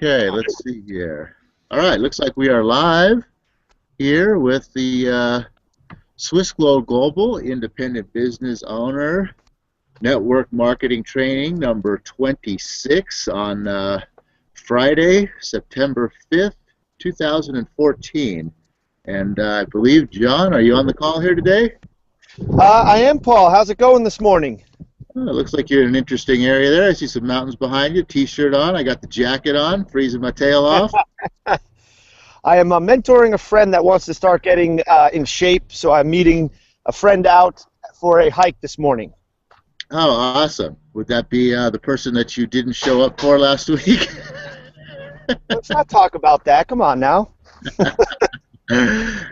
Okay, let's see here. All right, looks like we are live here with the Swiss Global Independent Business Owner Network Marketing Training number 26 on Friday, September 5th, 2014. And I believe, John, are you on the call here today? I am, Paul. How's it going this morning? Oh, it looks like you're in an interesting area there. I see some mountains behind you, t-shirt on. I got the jacket on, freezing my tail off. I am mentoring a friend that wants to start getting in shape, so I'm meeting a friend out for a hike this morning. Oh, awesome. Would that be the person that you didn't show up for last week? Let's not talk about that. Come on now.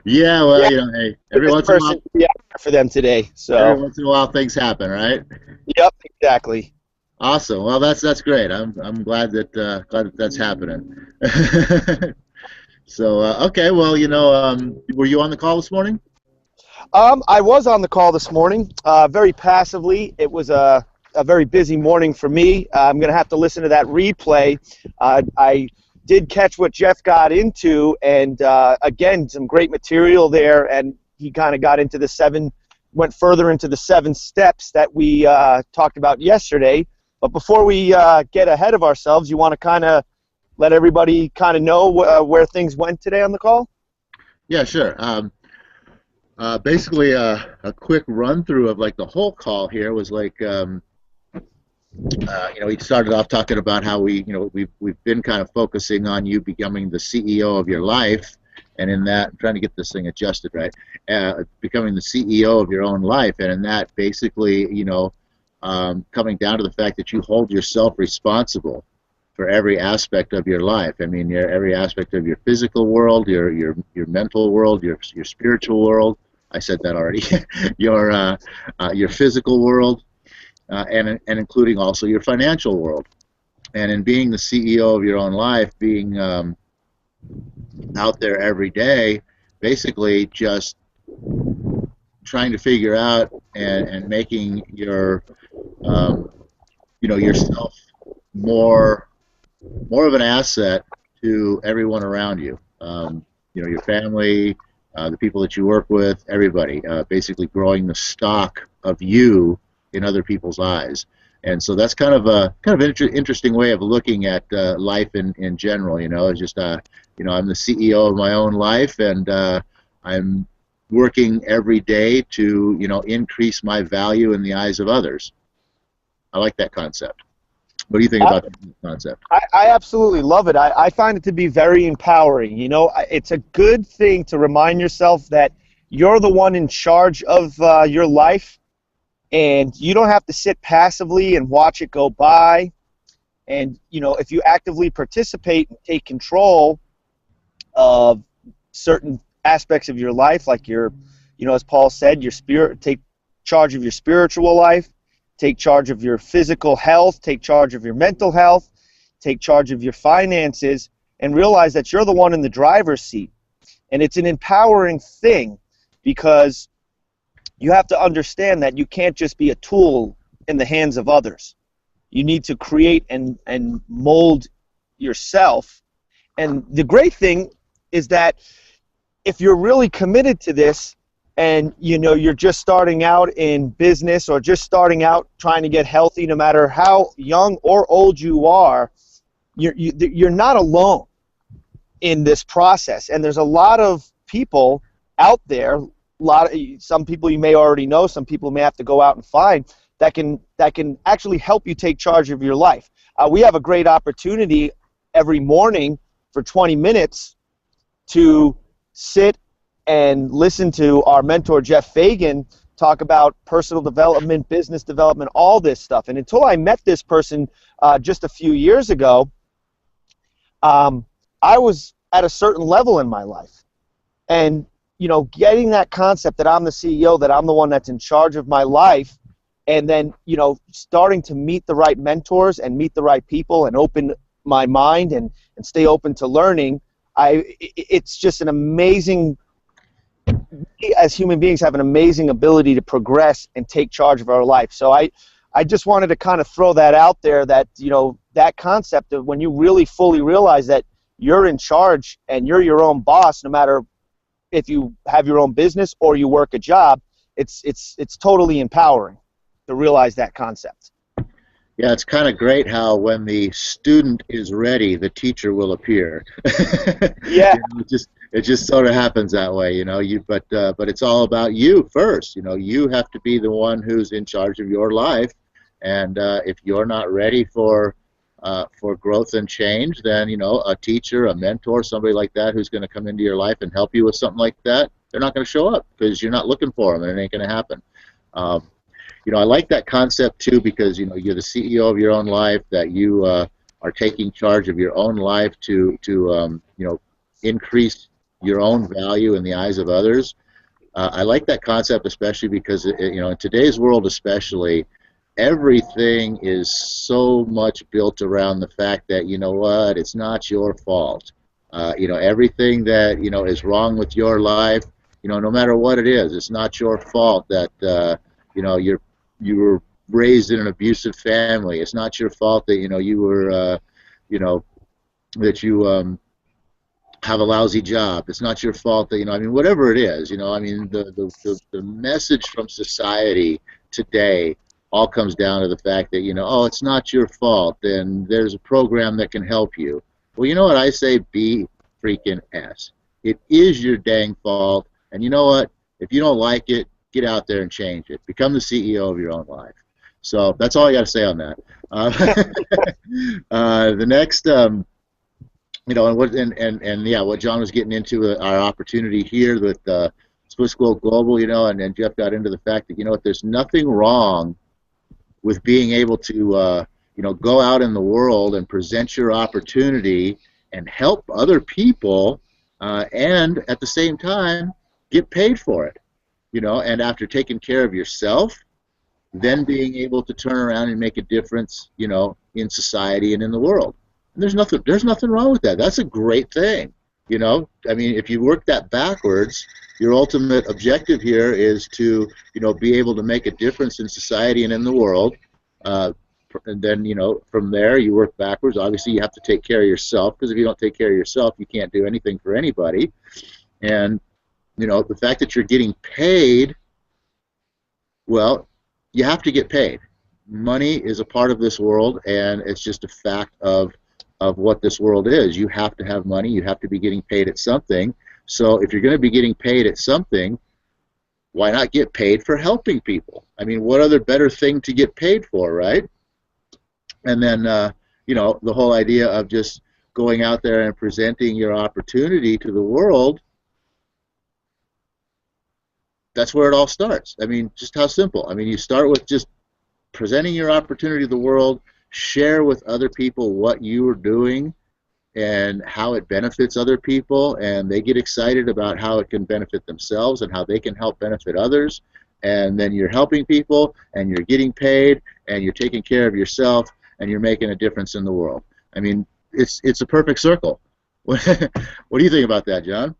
Yeah, well, you know, hey, every once in a while, yeah, for them today. So every once in a while things happen, right? Yep, exactly. Awesome. Well, that's great. I'm glad that that's happening. So okay, well, you know, were you on the call this morning? I was on the call this morning, very passively. It was a very busy morning for me. I'm going to have to listen to that replay. I did catch what Jeff got into, and again, some great material there, and he kind of got into went further into the 7 steps that we talked about yesterday. But before we get ahead of ourselves, you want to kind of let everybody kind of know where things went today on the call? Yeah, sure. Basically, a quick run through of like the whole call here was like, you know, we started off talking about how we've been kind of focusing on you becoming the CEO of your life, and in that, I'm trying to get this thing adjusted right, becoming the CEO of your own life, and in that, basically, you know, coming down to the fact that you hold yourself responsible for every aspect of your life. I mean, every aspect of your physical world, your mental world, your spiritual world. I said that already. Your physical world. And including also your financial world. And in being the CEO of your own life, being out there every day, basically just trying to figure out and making your you know, yourself more of an asset to everyone around you. You know, your family, the people that you work with, everybody. Basically growing the stock of you in other people's eyes. And so that's kind of an interesting way of looking at life in general. You know, it's just you know, I'm the CEO of my own life, and I'm working every day to, you know, increase my value in the eyes of others. I like that concept. What do you think about that concept? I absolutely love it. I find it to be very empowering. You know, it's a good thing to remind yourself that you're the one in charge of your life. And you don't have to sit passively and watch it go by. And, you know, if you actively participate and take control of certain aspects of your life, like your, you know, as Paul said, your spirit, take charge of your spiritual life, take charge of your physical health, take charge of your mental health, take charge of your finances, and realize that you're the one in the driver's seat. And it's an empowering thing, because you have to understand that you can't just be a tool in the hands of others. You need to create and mold yourself. And the great thing is that if you're really committed to this, and you know, you're just starting out in business or just starting out trying to get healthy, no matter how young or old you are, you're not alone in this process. And there's a lot of people out there, some people you may already know, some people may have to go out and find, that can actually help you take charge of your life. We have a great opportunity every morning for 20 minutes to sit and listen to our mentor Jeff Fagan talk about personal development, business development, all this stuff. And until I met this person just a few years ago, I was at a certain level in my life. And you know, getting that concept that I'm the CEO, that I'm the one that's in charge of my life, and then, you know, starting to meet the right mentors and meet the right people and open my mind and stay open to learning, it's just an amazing, as human beings have an amazing ability to progress and take charge of our life. So I just wanted to kind of throw that out there, that, you know, that concept of when you really fully realize that you're in charge and you're your own boss, no matter if you have your own business or you work a job, it's totally empowering to realize that concept. Yeah, it's kind of great how when the student is ready, the teacher will appear. Yeah. It just sort of happens that way, you know. But it's all about you first. You know, you have to be the one who's in charge of your life, and if you're not ready for growth and change, then you know a teacher, a mentor, somebody like that who's going to come into your life and help you with something like that, they're not going to show up because you're not looking for them, and it ain't going to happen. You know, I like that concept too because you know you're the CEO of your own life. That you are taking charge of your own life to you know increase your own value in the eyes of others. I like that concept especially because you know in today's world especially, everything is so much built around the fact that you know what, it's not your fault. You know, everything that you know is wrong with your life, you know, no matter what it is, it's not your fault that you know you were raised in an abusive family. It's not your fault that you know you were you know that you have a lousy job. It's not your fault that you know. I mean, whatever it is, you know. I mean, the message from society today all comes down to the fact that you know, oh, it's not your fault. Then there's a program that can help you. Well, you know what I say? Be freaking S. It is your dang fault. And you know what? If you don't like it, get out there and change it. Become the CEO of your own life. So that's all I got to say on that. The next, you know, and yeah, what John was getting into our opportunity here with Swiss School Global, you know, and Jeff got into the fact that you know what, there's nothing wrong with being able to you know go out in the world and present your opportunity and help other people, and at the same time get paid for it. You know, and after taking care of yourself, then being able to turn around and make a difference, you know, in society and in the world. And there's nothing wrong with that. That's a great thing. You know, I mean, if you work that backwards, your ultimate objective here is to, you know, be able to make a difference in society and in the world. And then, you know, from there you work backwards. Obviously, you have to take care of yourself because if you don't take care of yourself, you can't do anything for anybody. And you know, the fact that you're getting paid, well, you have to get paid. Money is a part of this world, and it's just a fact of what this world is. You have to have money. You have to be getting paid at something. So if you're going to be getting paid at something, why not get paid for helping people? I mean, what other better thing to get paid for, right? And then, you know, the whole idea of just going out there and presenting your opportunity to the world, that's where it all starts. I mean, just how simple. I mean, you start with just presenting your opportunity to the world, share with other people what you are doing and how it benefits other people, and they get excited about how it can benefit themselves and how they can help benefit others, and then you're helping people, and you're getting paid, and you're taking care of yourself, and you're making a difference in the world. I mean, it's a perfect circle. What do you think about that, John?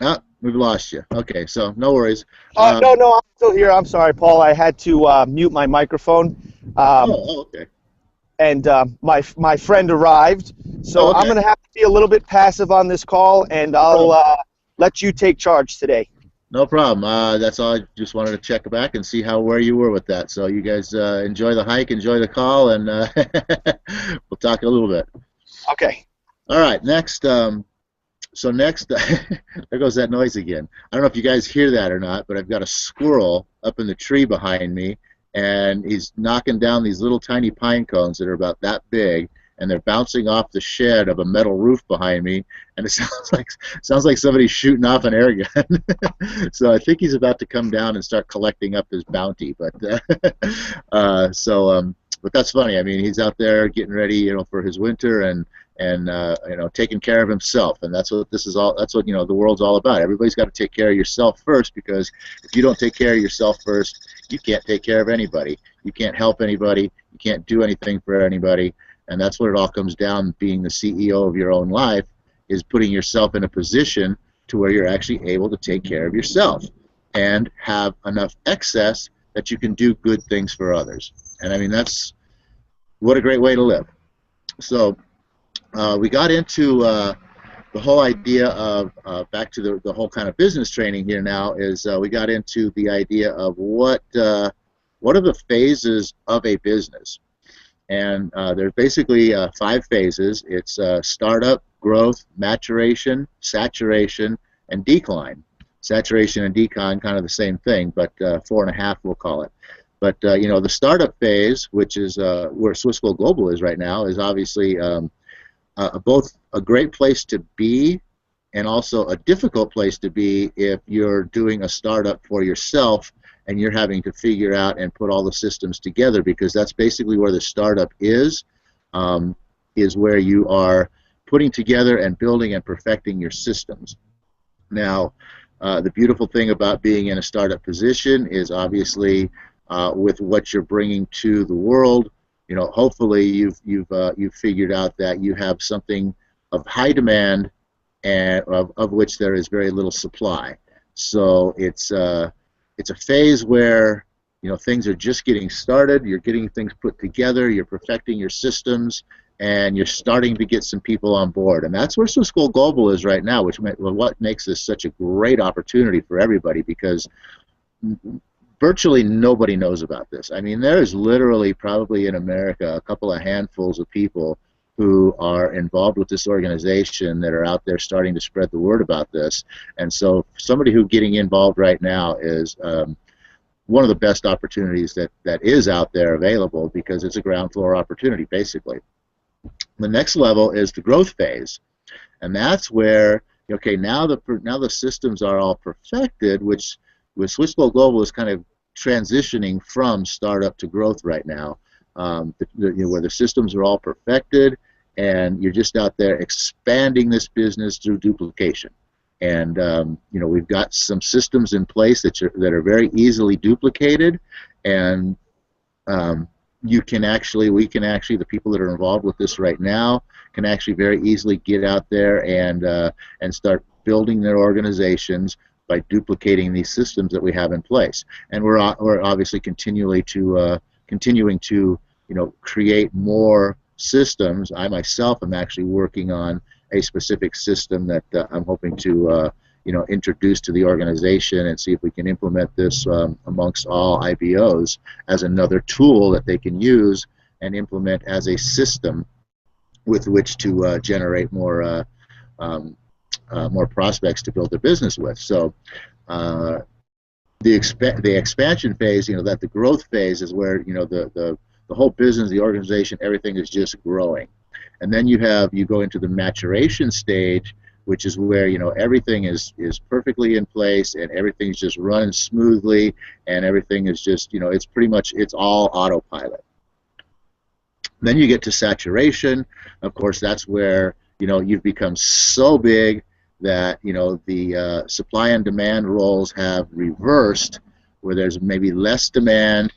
Ah, we've lost you. Okay, so no worries. No, I'm still here. I'm sorry, Paul. I had to mute my microphone. Okay. And my friend arrived, so Okay. I'm going to have to be a little bit passive on this call, and I'll let you take charge today. No problem. That's all. I just wanted to check back and see where you were with that. So you guys enjoy the hike, enjoy the call, and we'll talk a little bit. Okay. All right. Next. So next, there goes that noise again. I don't know if you guys hear that or not, but I've got a squirrel up in the tree behind me, and he's knocking down these little tiny pine cones that are about that big, and they're bouncing off the shed of a metal roof behind me, and it sounds like somebody's shooting off an air gun. So I think he's about to come down and start collecting up his bounty. But but that's funny. I mean, he's out there getting ready, you know, for his winter and you know, taking care of himself, and that's what this is all. That's what, you know, the world's all about. Everybody's got to take care of yourself first, because if you don't take care of yourself first, you can't take care of anybody. You can't help anybody. You can't do anything for anybody, and that's what it all comes down. Being the CEO of your own life is putting yourself in a position to where you're actually able to take care of yourself and have enough excess that you can do good things for others. And I mean, that's what a great way to live. So we got into the whole idea of back to the whole kind of business training here now is we got into the idea of what are the phases of a business. And there's basically 5 phases. It's startup, growth, maturation, saturation, and decline. Saturation and decline, kind of the same thing, but 4.5 we'll call it. But you know, the startup phase, which is where Swiss School Global is right now, is obviously both a great place to be and also a difficult place to be if you're doing a startup for yourself and you're having to figure out and put all the systems together, because that's basically where the startup is where you are putting together and building and perfecting your systems. Now, the beautiful thing about being in a startup position is obviously with what you're bringing to the world, you know, hopefully you've figured out that you have something of high demand and of which there is very little supply. So it's a phase where, you know, things are just getting started. You're getting things put together. You're perfecting your systems, and you're starting to get some people on board. And that's where Swiss School Global is right now, which what makes this such a great opportunity for everybody, because virtually nobody knows about this. I mean, there is literally probably in America a couple of handfuls of people who are involved with this organization that are out there starting to spread the word about this. And so somebody who getting involved right now is one of the best opportunities that is out there available, because it's a ground floor opportunity basically. The next level is the growth phase, and that's where, okay, now the systems are all perfected, which with Swiss School Global is kind of transitioning from startup to growth right now, you know, where the systems are all perfected and you're just out there expanding this business through duplication. And you know, we've got some systems in place that are very easily duplicated, and we can actually, the people that are involved with this right now can actually very easily get out there and start building their organizations by duplicating these systems that we have in place. And we're obviously continuing to you know, create more systems. I myself am actually working on a specific system that I'm hoping to you know, introduce to the organization and see if we can implement this amongst all IBOs as another tool that they can use and implement as a system with which to generate more prospects to build their business with. So the expansion phase, you know, that the growth phase is where, you know, the whole business, the organization, everything is just growing. And then you go into the maturation stage, which is where, you know, everything is perfectly in place and everything's just running smoothly and everything is just, you know, it's pretty much, it's all autopilot. Then you get to saturation. Of course, that's where, you know, you've become so big that, you know, the supply and demand roles have reversed, where there's maybe less demand,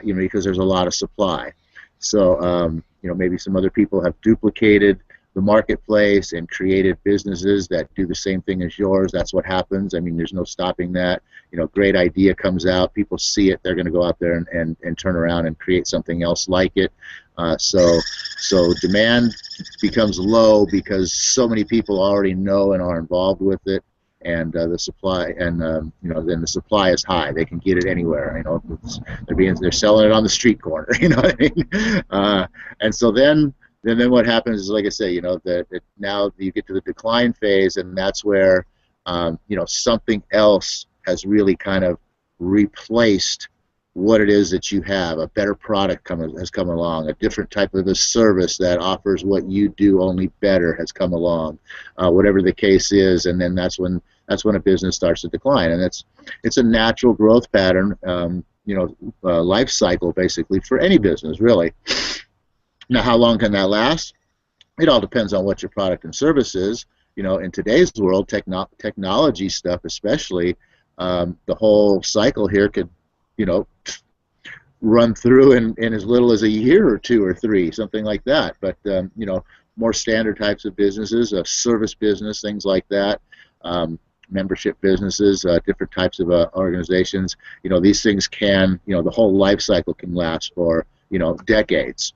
you know, because there's a lot of supply. So, you know, maybe some other people have duplicated the marketplace and created businesses that do the same thing as yours. That's what happens. I mean, there's no stopping that. You know, great idea comes out, people see it, they're going to go out there and turn around and create something else like it. So demand becomes low because so many people already know and are involved with it, and the supply, and you know, then the supply is high. They can get it anywhere. You know, they're selling it on the street corner. You know what I mean? And so then what happens is, like I say, you know, that now you get to the decline phase, and that's where you know, something else has really kind of replaced what it is that you have. A better product has come along. A different type of a service that offers what you do only better has come along. Whatever the case is, and then that's when a business starts to decline, and it's a natural growth pattern. You know, life cycle basically for any business, really. Now, how long can that last? It all depends on what your product and service is. You know, in today's world, technology stuff especially, the whole cycle here could, you know, run through in as little as a year or 2 or 3, something like that. But you know, more standard types of businesses, a service business, things like that, membership businesses, different types of organizations. These things can, the whole life cycle can last for, decades.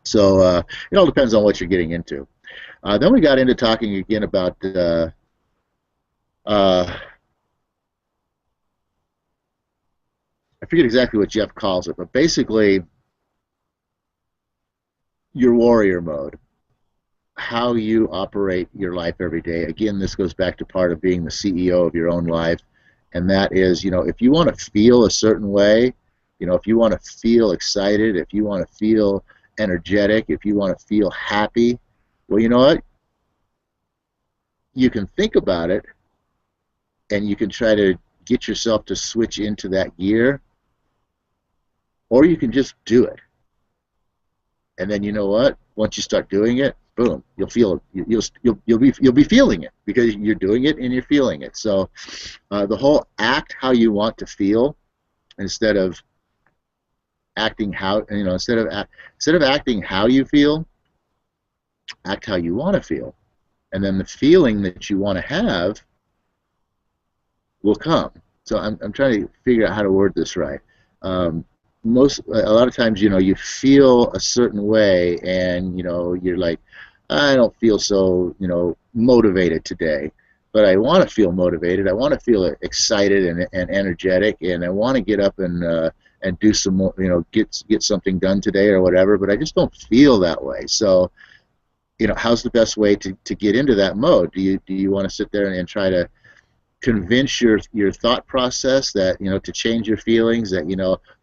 So it all depends on what you're getting into. Then we got into talking again about I forget exactly what Jeff calls it, but basically your warrior mode, how you operate your life every day. Again, this goes back to part of being the CEO of your own life, and that is, if you want to feel a certain way, if you want to feel excited, if you want to feel energetic, if you want to feel happy, well, you know what? You can think about it, and you can try to get yourself to switch into that gear, or you can just do it. And then you know what? Once you start doing it, boom, you'll feel it. You'll be feeling it because you're doing it and you're feeling it. So the whole act how you want to feel instead of acting how instead of acting how you feel, act how you want to feel, and then the feeling that you want to have will come. So I'm trying to figure out how to word this right. A lot of times, you feel a certain way, and you're like, I don't feel so motivated today, but I want to feel motivated. I want to feel excited and energetic, and I want to get up and do some more, get something done today or whatever. But I just don't feel that way. So, how's the best way to get into that mode? Do you want to sit there and try to convince your thought process that to change your feelings, that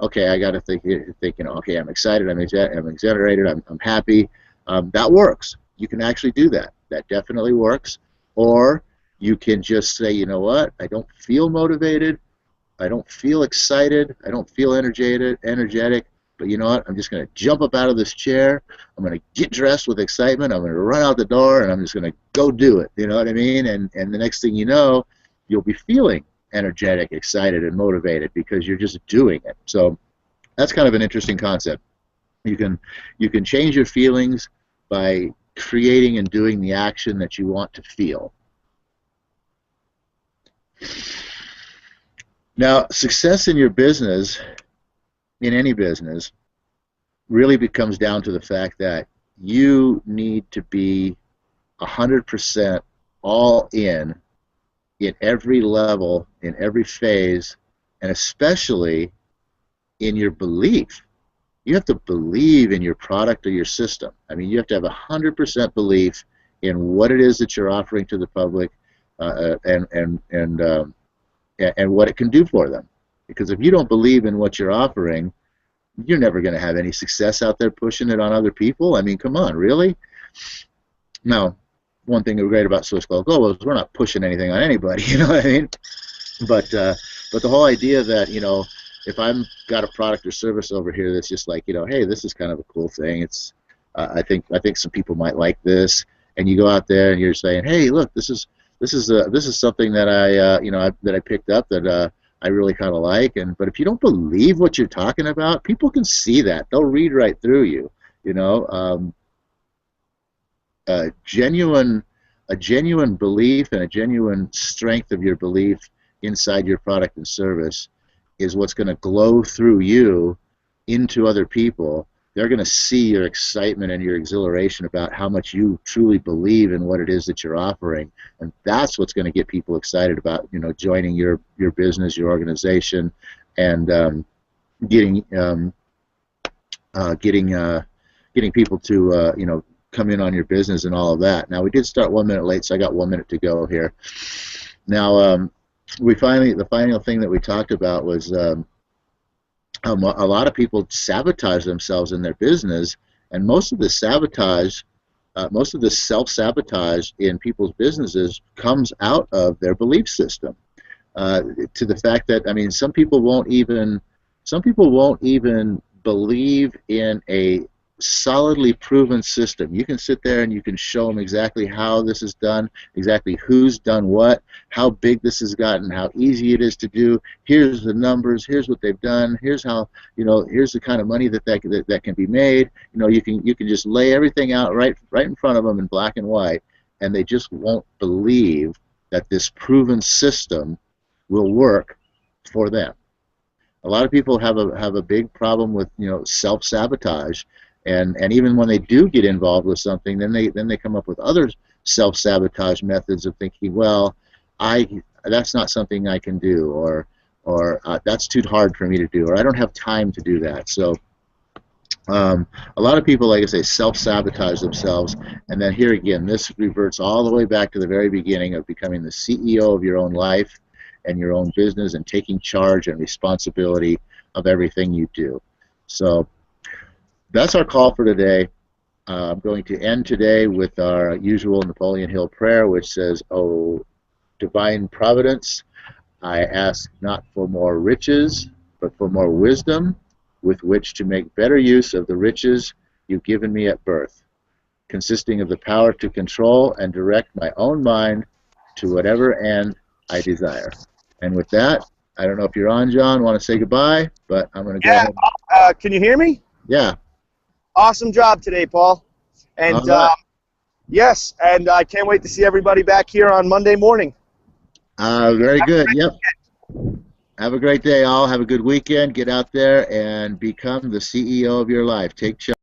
okay, I got to think okay, I'm excited, I'm exhilarated, I'm happy. That works. You can actually do that. That definitely works. Or you can just say, you know what, I don't feel motivated, I don't feel excited, I don't feel energetic, but you know what, I'm just going to jump up out of this chair, I'm going to get dressed with excitement, I'm going to run out the door, and I'm just going to go do it. You know what I mean? And the next thing you know, you'll be feeling energetic, excited, and motivated because you're just doing it. So that's kind of an interesting concept. You can change your feelings by creating and doing the action that you want to feel. Now, success in your business, in any business, really becomes down to the fact that you need to be 100% all in every level, in every phase, and especially in your belief. You have to believe in your product or your system. I mean, you have to have 100% belief in what it is that you're offering to the public, and what it can do for them. Because if you don't believe in what you're offering, you're never going to have any success out there pushing it on other people. I mean, come on, really? Now, one thing that's great about Swiss Gold Global is we're not pushing anything on anybody, you know what I mean? But the whole idea that, if I've got a product or service over here that's just like, hey, this is kind of a cool thing. It's, I think some people might like this, and you go out there and you're saying, hey, look, this is something that I picked up that I really kind of like. But if you don't believe what you're talking about, people can see that. They'll read right through you. A genuine belief and a genuine strength of your belief inside your product and service is what's going to glow through you into other people. They're going to see your excitement and your exhilaration about how much you truly believe in what it is that you're offering, and that's what's going to get people excited about joining your business, your organization, and getting people to come in on your business and all of that. Now, we did start 1 minute late, so I got 1 minute to go here. Now, the final thing that we talked about was a lot of people sabotage themselves in their business, and most of the self-sabotage in people's businesses comes out of their belief system. To the fact that, I mean, some people won't even believe in a solidly proven system. You can sit there and you can show them exactly how this is done, exactly who's done what, how big this has gotten, how easy it is to do. Here's the numbers. Here's what they've done. Here's how, here's the kind of money that can be made. You can just lay everything out right in front of them in black and white, and they just won't believe that this proven system will work for them. A lot of people have a big problem with, you know, self-sabotage, and even when they do get involved with something, then they come up with other self-sabotage methods of thinking, well, that's not something I can do, or that's too hard for me to do, or I don't have time to do that. So a lot of people, like I say, self-sabotage themselves, and then here again, this reverts all the way back to the very beginning of becoming the CEO of your own life and your own business, and taking charge and responsibility of everything you do. So that's our call for today. I'm going to end today with our usual Napoleon Hill prayer, which says, "Oh, divine providence, I ask not for more riches, but for more wisdom with which to make better use of the riches you've given me at birth, consisting of the power to control and direct my own mind to whatever end I desire." And with that, I don't know if you're on, John, want to say goodbye, but I'm going to go ahead. Can you hear me? Yeah. Awesome job today, Paul. And All right. yes, and I can't wait to see everybody back here on Monday morning. Very good. Yep. Have a great day, all. Have a good weekend. Get out there and become the CEO of your life. Take charge.